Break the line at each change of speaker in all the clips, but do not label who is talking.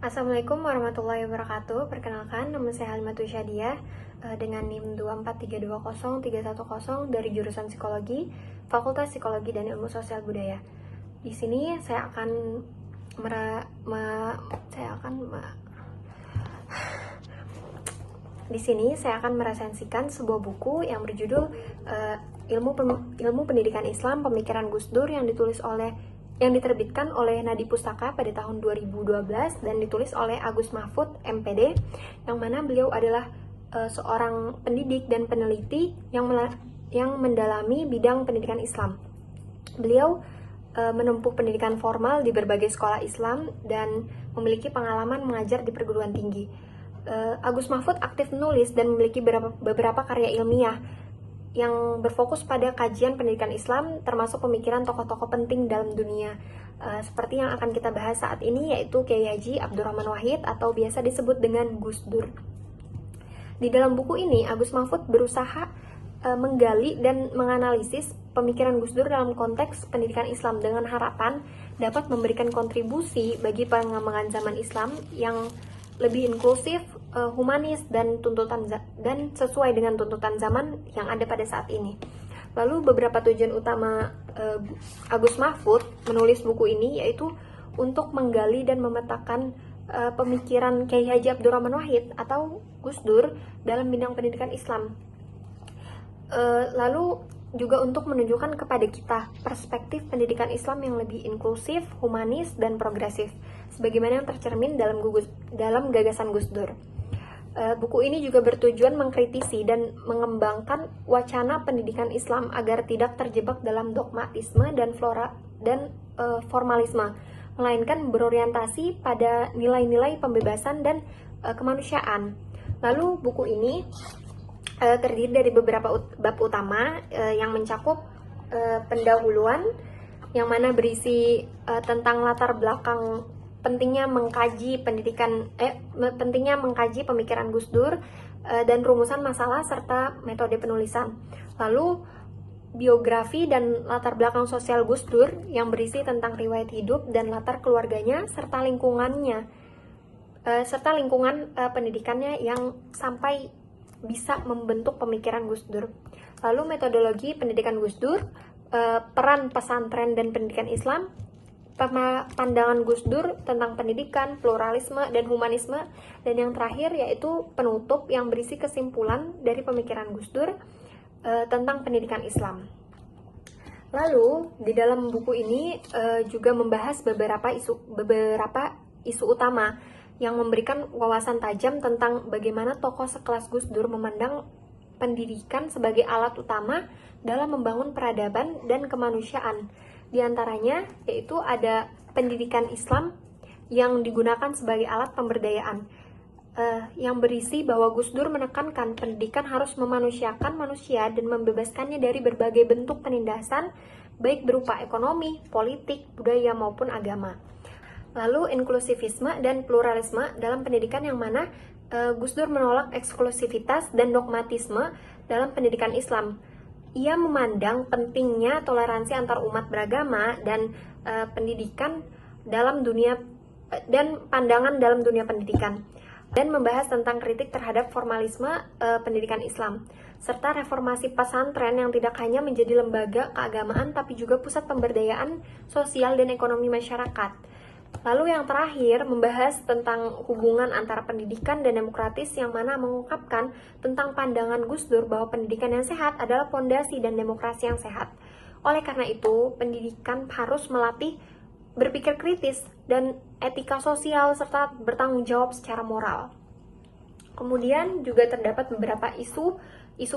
Assalamualaikum warahmatullahi wabarakatuh. Perkenalkan, nama saya Halimatul Syadiah dengan NIM 243203110 dari jurusan Psikologi, Fakultas Psikologi dan Ilmu Sosial Budaya. Di sini saya akan meresensikan sebuah buku yang berjudul Ilmu Pendidikan Islam Pemikiran Gus Dur yang diterbitkan oleh Nadi Pustaka pada tahun 2012 dan ditulis oleh Agus Mahfud, MPD, yang mana beliau adalah seorang pendidik dan peneliti yang mendalami bidang pendidikan Islam. Beliau menempuh pendidikan formal di berbagai sekolah Islam dan memiliki pengalaman mengajar di perguruan tinggi. Agus Mahfud aktif menulis dan memiliki beberapa karya ilmiah yang berfokus pada kajian pendidikan Islam, termasuk pemikiran tokoh-tokoh penting dalam dunia, seperti yang akan kita bahas saat ini, yaitu Kiai Haji Abdurrahman Wahid atau biasa disebut dengan Gus Dur. Di dalam buku ini, Agus Mahfud berusaha menggali dan menganalisis pemikiran Gus Dur dalam konteks pendidikan Islam dengan harapan dapat memberikan kontribusi bagi pengembangan zaman Islam yang lebih inklusif, humanis dan sesuai dengan tuntutan zaman yang ada pada saat ini. Lalu beberapa tujuan utama Agus Mahfud menulis buku ini yaitu untuk menggali dan memetakan pemikiran Kiai Haji Abdurrahman Wahid atau Gus Dur dalam bidang pendidikan Islam. Lalu juga untuk menunjukkan kepada kita perspektif pendidikan Islam yang lebih inklusif, humanis, dan progresif, sebagaimana yang tercermin dalam gagasan Gus Dur. Buku ini juga bertujuan mengkritisi dan mengembangkan wacana pendidikan Islam agar tidak terjebak dalam dogmatisme dan formalisme, melainkan berorientasi pada nilai-nilai pembebasan dan kemanusiaan. Lalu buku ini terdiri dari beberapa bab utama yang mencakup pendahuluan, yang mana berisi tentang latar belakang pentingnya mengkaji pemikiran Gus Dur dan rumusan masalah serta metode penulisan. Lalu biografi dan latar belakang sosial Gus Dur yang berisi tentang riwayat hidup dan latar keluarganya serta lingkungan pendidikannya yang sampai bisa membentuk pemikiran Gus Dur. Lalu metodologi pendidikan Gus Dur, peran pesantren dan pendidikan Islam, pandangan Gus Dur tentang pendidikan, pluralisme, dan humanisme, dan yang terakhir yaitu penutup yang berisi kesimpulan dari pemikiran Gus Dur tentang pendidikan Islam. Lalu di dalam buku ini juga membahas beberapa isu utama yang memberikan wawasan tajam tentang bagaimana tokoh sekelas Gus Dur memandang pendidikan sebagai alat utama dalam membangun peradaban dan kemanusiaan. Di antaranya yaitu ada pendidikan Islam yang digunakan sebagai alat pemberdayaan, yang berisi bahwa Gus Dur menekankan pendidikan harus memanusiakan manusia dan membebaskannya dari berbagai bentuk penindasan, baik berupa ekonomi, politik, budaya maupun agama. Lalu inklusivisme dan pluralisme dalam pendidikan, yang mana Gus Dur menolak eksklusivitas dan dogmatisme dalam pendidikan Islam. Ia memandang pentingnya toleransi antar umat beragama dan pendidikan dalam dunia dan pandangan dalam dunia pendidikan, dan membahas tentang kritik terhadap formalisme pendidikan Islam serta reformasi pesantren yang tidak hanya menjadi lembaga keagamaan tapi juga pusat pemberdayaan sosial dan ekonomi masyarakat. Lalu yang terakhir membahas tentang hubungan antara pendidikan dan demokratis, yang mana mengungkapkan tentang pandangan Gus Dur bahwa pendidikan yang sehat adalah fondasi dan demokrasi yang sehat. Oleh karena itu, pendidikan harus melatih berpikir kritis dan etika sosial serta bertanggung jawab secara moral. Kemudian juga terdapat beberapa isu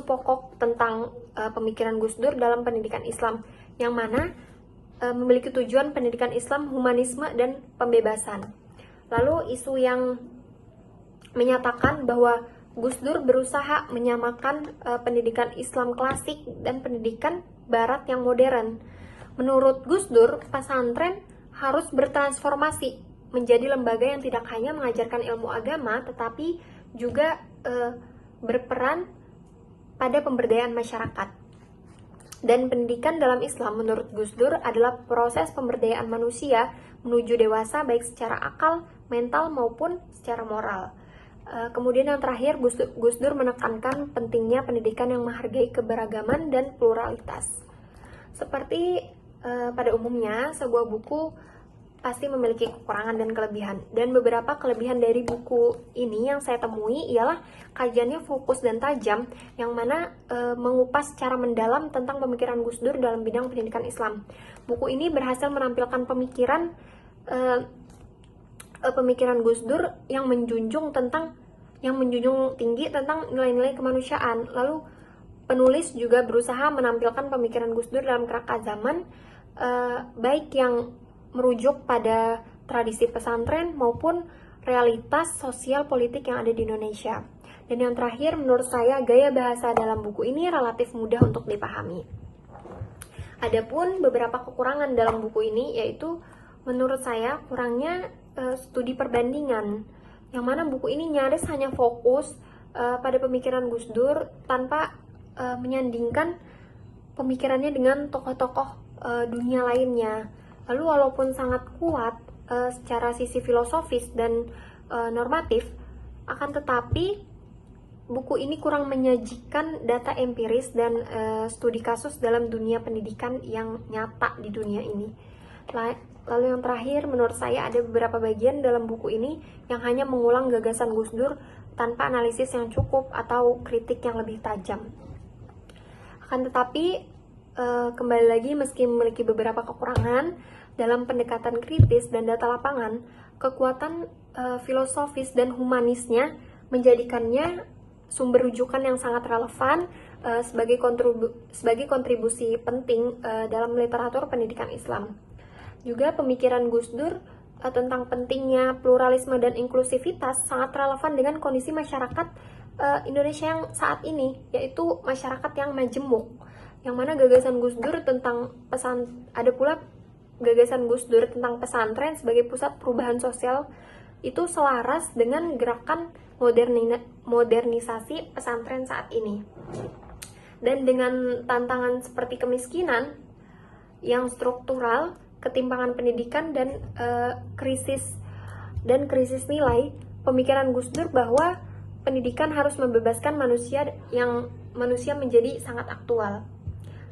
pokok tentang pemikiran Gus Dur dalam pendidikan Islam, yang mana memiliki tujuan pendidikan Islam, humanisme, dan pembebasan. Lalu isu yang menyatakan bahwa Gus Dur berusaha menyamakan pendidikan Islam klasik dan pendidikan Barat yang modern. Menurut Gus Dur, pesantren harus bertransformasi menjadi lembaga yang tidak hanya mengajarkan ilmu agama, tetapi juga berperan pada pemberdayaan masyarakat. Dan pendidikan dalam Islam menurut Gus Dur adalah proses pemberdayaan manusia menuju dewasa baik secara akal, mental maupun secara moral. Kemudian yang terakhir, Gus Dur menekankan pentingnya pendidikan yang menghargai keberagaman dan pluralitas. Seperti pada umumnya, sebuah buku pasti memiliki kekurangan dan kelebihan. Dan beberapa kelebihan dari buku ini yang saya temui ialah kajiannya fokus dan tajam, yang mana mengupas secara mendalam tentang pemikiran Gus Dur dalam bidang pendidikan Islam. Buku ini berhasil menampilkan pemikiran Gus Dur yang menjunjung tinggi tentang nilai-nilai kemanusiaan. Lalu penulis juga berusaha menampilkan pemikiran Gus Dur dalam kerangka zaman, baik yang merujuk pada tradisi pesantren maupun realitas sosial politik yang ada di Indonesia. Dan yang terakhir, menurut saya gaya bahasa dalam buku ini relatif mudah untuk dipahami. Adapun beberapa kekurangan dalam buku ini, yaitu menurut saya kurangnya studi perbandingan, yang mana buku ini nyaris hanya fokus pada pemikiran Gus Dur tanpa menyandingkan pemikirannya dengan tokoh-tokoh dunia lainnya. Lalu walaupun sangat kuat secara sisi filosofis dan normatif, akan tetapi buku ini kurang menyajikan data empiris dan studi kasus dalam dunia pendidikan yang nyata di dunia ini. Lalu yang terakhir, menurut saya ada beberapa bagian dalam buku ini yang hanya mengulang gagasan Gus Dur tanpa analisis yang cukup atau kritik yang lebih tajam. Akan tetapi, kembali lagi, meski memiliki beberapa kekurangan dalam pendekatan kritis dan data lapangan, kekuatan filosofis dan humanisnya menjadikannya sumber rujukan yang sangat relevan sebagai kontribusi penting dalam literatur pendidikan Islam. Juga pemikiran Gus Dur tentang pentingnya pluralisme dan inklusivitas sangat relevan dengan kondisi masyarakat Indonesia yang saat ini, yaitu masyarakat yang majemuk, yang mana gagasan Gus Dur tentang gagasan Gus Dur tentang pesantren sebagai pusat perubahan sosial itu selaras dengan gerakan modernisasi pesantren saat ini. Dan dengan tantangan seperti kemiskinan yang struktural, ketimpangan pendidikan dan krisis nilai, pemikiran Gus Dur bahwa pendidikan harus membebaskan manusia menjadi sangat aktual.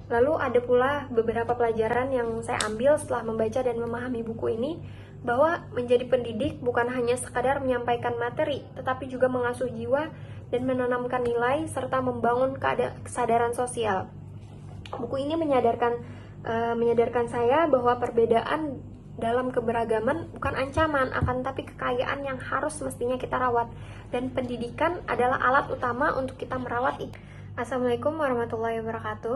Lalu ada pula beberapa pelajaran yang saya ambil setelah membaca dan memahami buku ini, bahwa menjadi pendidik bukan hanya sekadar menyampaikan materi, tetapi juga mengasuh jiwa dan menanamkan nilai serta membangun kesadaran sosial. Buku ini menyadarkan saya bahwa perbedaan dalam keberagaman bukan ancaman, akan tapi kekayaan yang harus mestinya kita rawat, dan pendidikan adalah alat utama untuk kita merawat itu. Assalamualaikum warahmatullahi wabarakatuh.